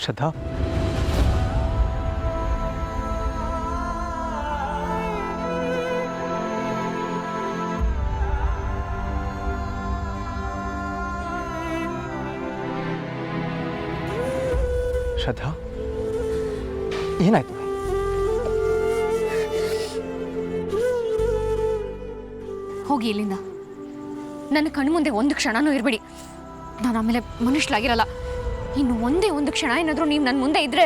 ಶ್ರದ್ಧಾ, ಶ್ರದ್ಧಾ, ಏನಾಯ್ತು? ಹೋಗಿ ಇಲ್ಲಿಂದ. ನನ್ನ ಕಣ್ಮುಂದೆ ಒಂದು ಕ್ಷಣನೂ ಇರಬೇಡಿ. ನಾನು ಆಮೇಲೆ ಮನುಷ್ಯಲಾಗಿರಲ್ಲ. ಇನ್ನು ಒಂದೇ ಒಂದು ಕ್ಷಣ ಏನಾದರೂ ನೀವು ನನ್ನ ಮುಂದೆ ಇದ್ರೆ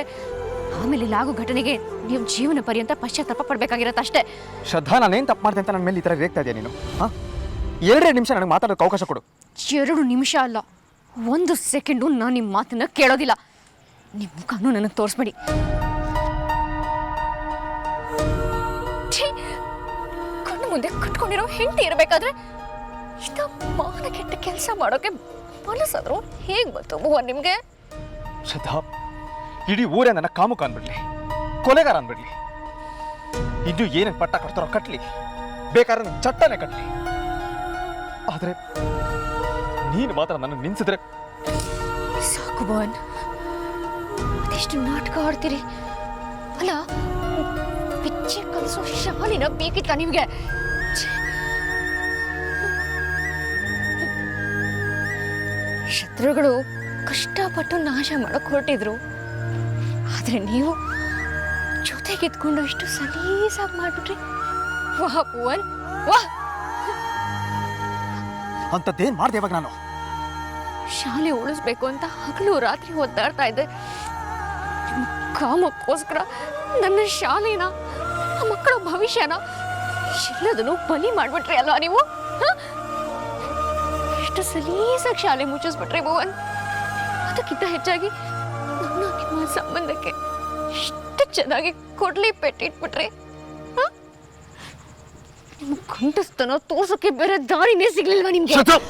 ಆಮೇಲೆ ಇಲ್ಲಾಗೋ ಘಟನೆಗೆ ನೀವು ಜೀವನ ಪರ್ಯಂತ ಪಶ್ಚಾತ್ತಾಪ ಪಡಬೇಕಾಗಿರತ್ತೆ ಅಷ್ಟೇ. ಶ್ರದ್ಧಾ, ನಾನೇನು ತಪ್ಪು ಮಾಡಿದೆ ಅಂತ ನನ್ನ ಮೇಲೆ ಈ ಥರ ರೇಗ್ತಾ ಇದೆಯಾ ನೀನು? ಹಾಂ, 2 ನಿಮಿಷ ನನಗೆ ಮಾತಾಡೋಕ್ಕೆ ಅವಕಾಶ ಕೊಡು. 2 ನಿಮಿಷ ಅಲ್ಲ, 1 ಸೆಕೆಂಡು ನಾನು ನಿಮ್ಮ ಮಾತನ್ನ ಕೇಳೋದಿಲ್ಲ. ನಿಮ್ಮ ಮುಖನೂ ನನಗೆ ತೋರಿಸ್ಬೇಡಿ. ಕಣ್ಣು ಮುಂದೆ ಕಟ್ಕೊಂಡಿರೋ ಹೆಂಡತಿ ಇರಬೇಕಾದ್ರೆ ಇಂಥ ಮಾನ ಕೆಟ್ಟ ಕೆಲಸ ಮಾಡೋಕೆ ಮನಸ್ಸಾದ್ರು ಹೇಗೆ ಬಂತು ಭುವನ್ ನಿಮಗೆ? ಶ್ರದ್ಧಾ, ಇಡೀ ಊರೇ ನನ್ನ ಕಾಮುಕ ಅನ್ಬಿಡ್ಲಿ, ಕೊಲೆಗಾರ ಅನ್ಬಿಡ್ಲಿ. ಇನ್ನು ಏನೇನು ಪಟ್ಟ ಕಟ್ತಾರೋ ಕಟ್ಲಿ, ಬೇಕಾದ್ರೆ ಚಟ್ಟನೆ ಕಟ್ಲಿ. ಆದರೆ ನೀನು ಮಾತ್ರ ನನ್ನ ನಿನ್ಸಿದ್ರೆ ಸಾಕು ಭುವನ್. ಅದೆಷ್ಟು ನಾಟಕ ಆಡ್ತೀರಿ ಅಲ್ಲ. ಪಿಚ್ಚೆ ಕಲಿಸೋ ಶಾಲಿನ ಬೇಕಿತ್ತ ನಿಮ್ಗೆ? ಶತ್ರುಗಳು ಕಷ್ಟಪಟ್ಟು ನಾಶ ಮಾಡಕ್ ಹೊರಟಿದ್ರು, ಆದ್ರೆ ನೀವು ಜೊತೆಗಿದ್ಕೊಂಡು ಇಷ್ಟು ಸಲೀಸಾಗಿ ಮಾಡ್ಬಿಟ್ರಿ. ವಾಹ್ ಭುವನ್, ವಾಹ್. ಅಂಥದ್ದೇನು ಮಾಡಿದೆ ಇವಾಗ ನಾನು? ಶಾಲೆ ಉಳಿಸ್ಬೇಕು ಅಂತ ಹಗಲು ರಾತ್ರಿ ಒದ್ದಾಡ್ತಾ ಇದ್ದೆ. ನಿಮ್ಮ ಕಾಮಕ್ಕೋಸ್ಕರ ನನ್ನ ಶಾಲೆನ, ಆ ಮಕ್ಕಳ ಭವಿಷ್ಯನ ಎಲ್ಲದನ್ನು ಬಲಿ ಮಾಡ್ಬಿಟ್ರಿ ಅಲ್ವಾ ನೀವು? ಎಷ್ಟು ಸಲೀಸಾಗಿ ಶಾಲೆ ಮುಚ್ಚಿಸ್ಬಿಟ್ರಿ ಭುವನ್. ಅದಕ್ಕಿಂತ ಹೆಚ್ಚಾಗಿ ನನ್ನ ನಿಮ್ಮ ಸಂಬಂಧಕ್ಕೆ ಎಷ್ಟು ಚೆನ್ನಾಗಿ ಕೊಡ್ಲಿ ಪೆಟ್ಟಿಟ್ಬಿಟ್ರಿ. ನಿಮ್ಮ ಗಂಡಸ್ತನ ತೋರ್ಸೋಕೆ ಬೇರೆ ದಾರಿನೇ ಸಿಗ್ಲಿಲ್ವಾ ನಿಮ್ಗೆ? Shut up.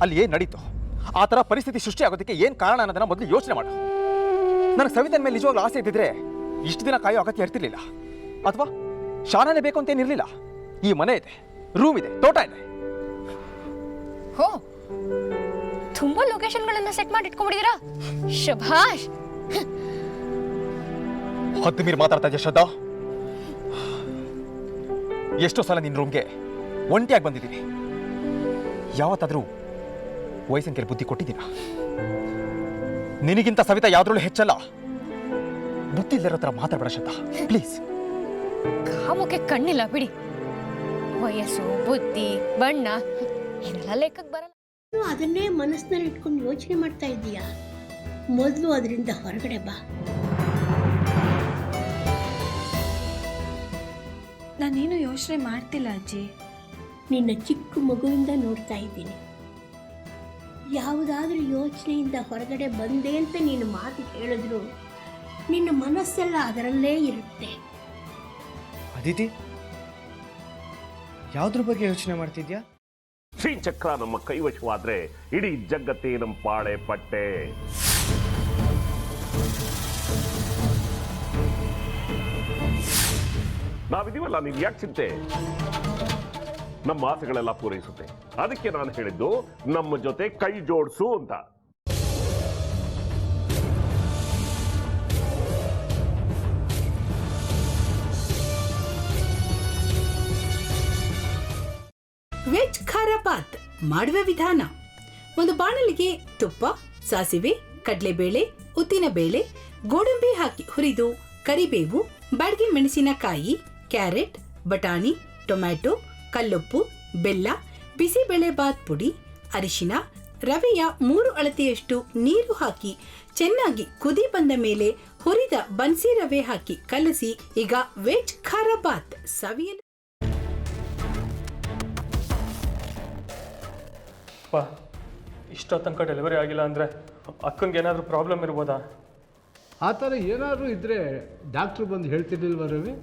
ಅಲ್ಲಿ ಏನು ನಡೀತು, ಆ ಥರ ಪರಿಸ್ಥಿತಿ ಸೃಷ್ಟಿ ಆಗೋದಕ್ಕೆ ಏನು ಕಾರಣ ಅನ್ನೋದನ್ನ ಮೊದಲು ಯೋಚನೆ ಮಾಡು. ನನಗೆ ಸವಿತನ ಮೇಲೆ ನಿಜವಾಗ್ಲೂ ಆಸೆ ಇದ್ದಿದ್ರೆ ಇಷ್ಟು ದಿನ ಕಾಯೋ ಅಗತ್ಯ ಇರ್ತಿರ್ಲಿಲ್ಲ. ಅಥವಾ ಶಾಲಾನೇ ಬೇಕು ಅಂತೇನಿರಲಿಲ್ಲ. ಈ ಮನೆ ಇದೆ, ರೂಮ್ ಇದೆ, ತೋಟ ಇದೆ. ಹೋ, ತುಂಬಾ ಲೊಕೇಶನ್ಗಳನ್ನ ಸೆಟ್ ಮಾಡಿ ಇಟ್ಕೊಂಡ್ಬಿಟ್ಟಿದ್ದೀರಾ. ಶಭಾಷ್. ಹತ್ತು ಮೀರಿ ಮಾತಾಡ್ತಾ ಇದೆಯಾ ಶ್ರದ್ಧಾ? ಎಷ್ಟೋ ಸಲ ನಿನ್ನ ರೂಮ್ಗೆ ಒಂಟಿಯಾಗಿ ಬಂದಿದ್ದೀನಿ. ಯಾವತ್ತಾದರೂ ವಯಸ್ಸಿನ ಕೆಲ ಬುದ್ಧಿ ಕೊಟ್ಟಿದ್ದೀನ? ನಿನಗಿಂತ ಸವಿತಾ ಯಾವ್ದ್ರಲ್ಲೂ ಹೆಚ್ಚಲ್ಲ. ಬುದ್ಧಿ ಇಲ್ಲರೋ ಥರ ಮಾತಾಡಬೇಡ ಶ್ರದ್ಧಾ, ಪ್ಲೀಸ್. ಕಾಮಕ್ಕೆ ಕಣ್ಣಿಲ್ಲ ಬಿಡಿ. ವಯಸ್ಸು, ಬುದ್ಧಿ, ಬಣ್ಣ ಇದೆಲ್ಲ ಲೆಕ್ಕಕ್ಕೆ ಬರಲ್ಲ. ಅದನ್ನೇ ಮನಸ್ಸಿನಲ್ಲಿ ಇಟ್ಕೊಂಡು ಯೋಚನೆ ಮಾಡ್ತಾ ಇದ್ದೀಯಾ? ಮೊದಲು ಅದರಿಂದ ಹೊರಗಡೆ ಬಾ. ನಾನೇನು ಯೋಚನೆ ಮಾಡ್ತಿಲ್ಲ ಅಜ್ಜಿ. ನಿನ್ನ ಚಿಕ್ಕ ಮಗುವಿಂದ ನೋಡ್ತಾ ಇದ್ದೀನಿ. ಯಾವುದಾದ್ರೂ ಯೋಚನೆಯಿಂದ ಹೊರಗಡೆ ಬಂದೆ ಅಂತ ನೀನು ಮಾತು ಹೇಳಿದ್ರು ನಿನ್ನ ಮನಸ್ಸೆಲ್ಲ ಅದರಲ್ಲೇ ಇರುತ್ತೆ. ಅದಿತಿ, ಯಾವುದ್ರ ಬಗ್ಗೆ ಯೋಚನೆ ಮಾಡ್ತಿದ್ಯಾ? ಶ್ರೀಚಕ್ರ ನಮ್ಮ ಕೈವಶವಾದ್ರೆ ಇಡೀ ಜಗತ್ತೇ ನಮ್ಮ ಪಾಳೆ ಪಟ್ಟೆ. ನಾವಿದೀವಲ್ಲ, ನೀವು ಯಾಕೆ ಚಿಂತೆ? ನಮ್ಮ ಆಸೆಗಳೆಲ್ಲ ಪೂರೈಸುತ್ತೆ. ಅದಕ್ಕೆ ನಾನು ಹೇಳಿದ್ದು ನಮ್ಮ ಜೊತೆ ಕೈ ಜೋಡಿಸು ಅಂತ. ವೆಜ್ ಖಾರ ಬಾತ್ ಮಾಡುವ ವಿಧಾನ: ಒಂದು ಬಾಣಲಿಗೆ ತುಪ್ಪ, ಸಾಸಿವೆ, ಕಡಲೆಬೇಳೆ, ಉದ್ದಿನಬೇಳೆ, ಗೋಡಂಬಿ ಹಾಕಿ ಹುರಿದು ಕರಿಬೇವು, ಬಾಡಿಗೆ ಮೆಣಸಿನಕಾಯಿ, ಕ್ಯಾರೆಟ್, ಬಟಾಣಿ, ಟೊಮ್ಯಾಟೊ, ಕಲ್ಲುಪ್ಪು, ಬೆಲ್ಲ, ಬಿಸಿಬೇಳೆ ಬಾತ್ ಪುಡಿ, ಅರಿಶಿನ, ರವೆಯ 3 ಅಳತೆಯಷ್ಟು ನೀರು ಹಾಕಿ ಚೆನ್ನಾಗಿ ಕುದಿ ಬಂದ ಮೇಲೆ ಹುರಿದ ಬನ್ಸಿ ರವೆ ಹಾಕಿ ಕಲಸಿ. ಈಗ ವೆಜ್ ಖಾರ ಬಾತ್ ಸವಿಯಲು. ಇಷ್ಟೋ ತನಕ ಡೆಲಿವರಿ ಆಗಿಲ್ಲ ಅಂದರೆ ಅಕ್ಕನಿಗೆ ಏನಾದರೂ ಪ್ರಾಬ್ಲಮ್ ಇರ್ಬೋದಾ? ಆ ಥರ ಏನಾದರೂ ಇದ್ದರೆ ಡಾಕ್ಟ್ರು ಬಂದು ಹೇಳ್ತಿರ್ಲಿಲ್ವ ರವಿ?